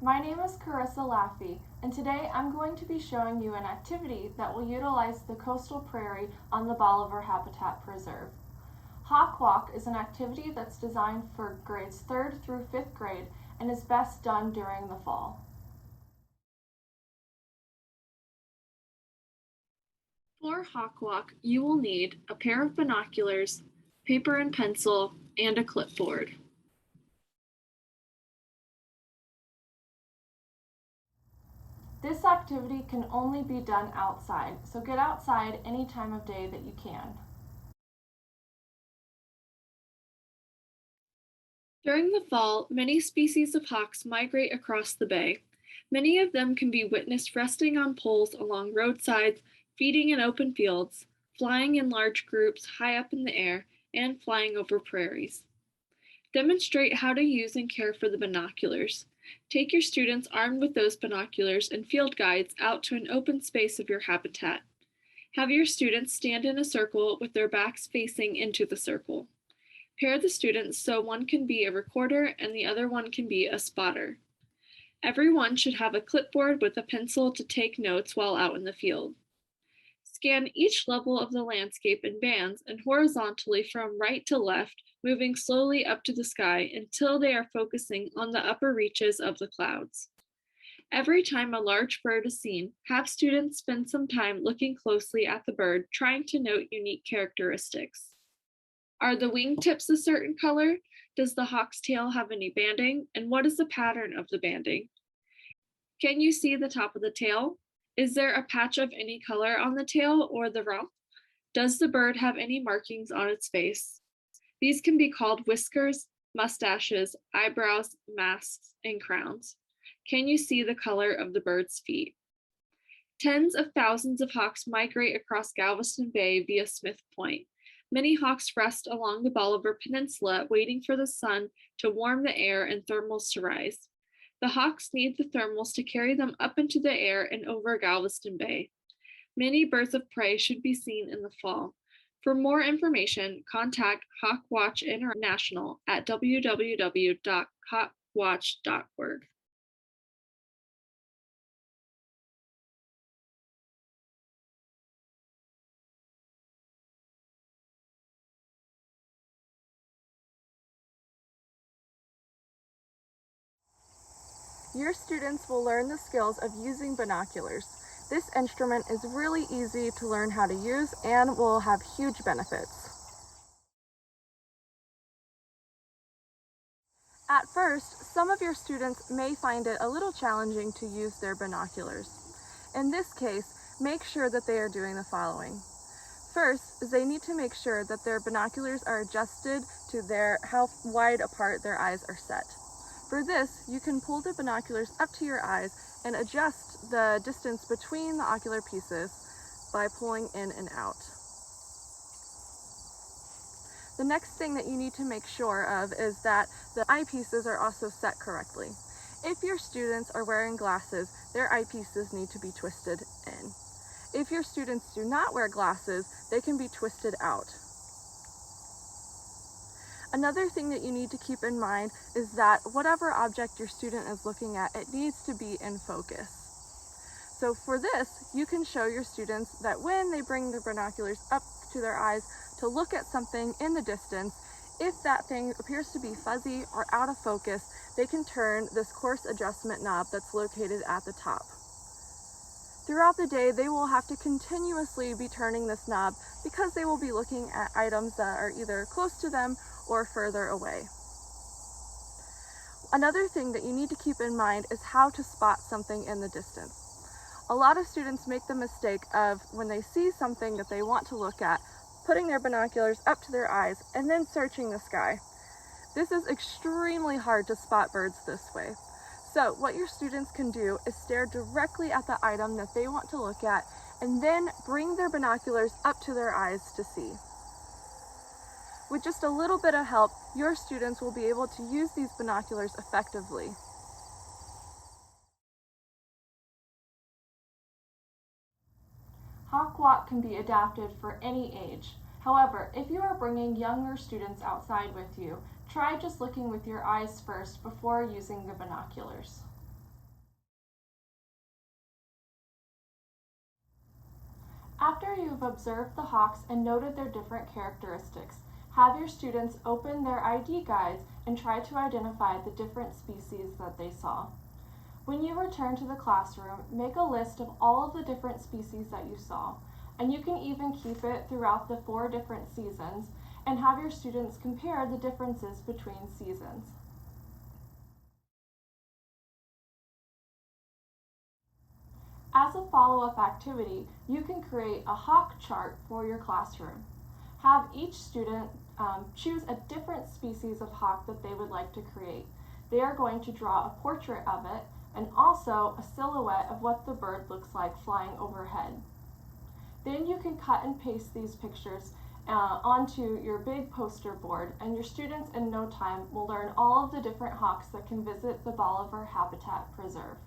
My name is Carissa Laffey, and today I'm going to be showing you an activity that will utilize the coastal prairie on the Bolivar Habitat Preserve. Hawk Walk is an activity that's designed for grades 3rd through 5th grade and is best done during the fall. For Hawk Walk, you will need a pair of binoculars, paper and pencil, and a clipboard. This activity can only be done outside, so get outside any time of day that you can. During the fall, many species of hawks migrate across the bay. Many of them can be witnessed resting on poles along roadsides, feeding in open fields, flying in large groups high up in the air, and flying over prairies. Demonstrate how to use and care for the binoculars. Take your students armed with those binoculars and field guides out to an open space of your habitat. Have your students stand in a circle with their backs facing into the circle. Pair the students so one can be a recorder and the other one can be a spotter. Everyone should have a clipboard with a pencil to take notes while out in the field. Scan each level of the landscape in bands and horizontally from right to left, moving slowly up to the sky until they are focusing on the upper reaches of the clouds. Every time a large bird is seen, have students spend some time looking closely at the bird, trying to note unique characteristics. Are the wingtips a certain color? Does the hawk's tail have any banding? And what is the pattern of the banding? Can you see the top of the tail? Is there a patch of any color on the tail or the rump? Does the bird have any markings on its face? These can be called whiskers, mustaches, eyebrows, masks, and crowns. Can you see the color of the bird's feet? Tens of thousands of hawks migrate across Galveston Bay via Smith Point. Many hawks rest along the Bolivar Peninsula, waiting for the sun to warm the air and thermals to rise. The hawks need the thermals to carry them up into the air and over Galveston Bay. Many birds of prey should be seen in the fall. For more information, contact Hawkwatch International at www.hawkwatch.org. Your students will learn the skills of using binoculars. This instrument is really easy to learn how to use and will have huge benefits. At first, some of your students may find it a little challenging to use their binoculars. In this case, make sure that they are doing the following. First is they need to make sure that their binoculars are adjusted to how wide apart their eyes are set. For this, you can pull the binoculars up to your eyes and adjust the distance between the ocular pieces by pulling in and out. The next thing that you need to make sure of is that the eyepieces are also set correctly. If your students are wearing glasses, their eyepieces need to be twisted in. If your students do not wear glasses, they can be twisted out. Another thing that you need to keep in mind is that whatever object your student is looking at, it needs to be in focus. So for this, you can show your students that when they bring their binoculars up to their eyes to look at something in the distance, if that thing appears to be fuzzy or out of focus, they can turn this coarse adjustment knob that's located at the top. Throughout the day, they will have to continuously be turning this knob because they will be looking at items that are either close to them or further away. Another thing that you need to keep in mind is how to spot something in the distance. A lot of students make the mistake of, when they see something that they want to look at, putting their binoculars up to their eyes and then searching the sky. This is extremely hard to spot birds this way. So what your students can do is stare directly at the item that they want to look at and then bring their binoculars up to their eyes to see. With just a little bit of help, your students will be able to use these binoculars effectively. Hawk Walk can be adapted for any age. However, if you are bringing younger students outside with you, try just looking with your eyes first before using the binoculars. After you've observed the hawks and noted their different characteristics, have your students open their ID guides and try to identify the different species that they saw. When you return to the classroom, make a list of all of the different species that you saw, and you can even keep it throughout the 4 different seasons and have your students compare the differences between seasons. As a follow-up activity, you can create a hawk chart for your classroom. Have each student choose a different species of hawk that they would like to create. They are going to draw a portrait of it and also a silhouette of what the bird looks like flying overhead. Then you can cut and paste these pictures onto your big poster board, and your students in no time will learn all of the different hawks that can visit the Bolivar Habitat Preserve.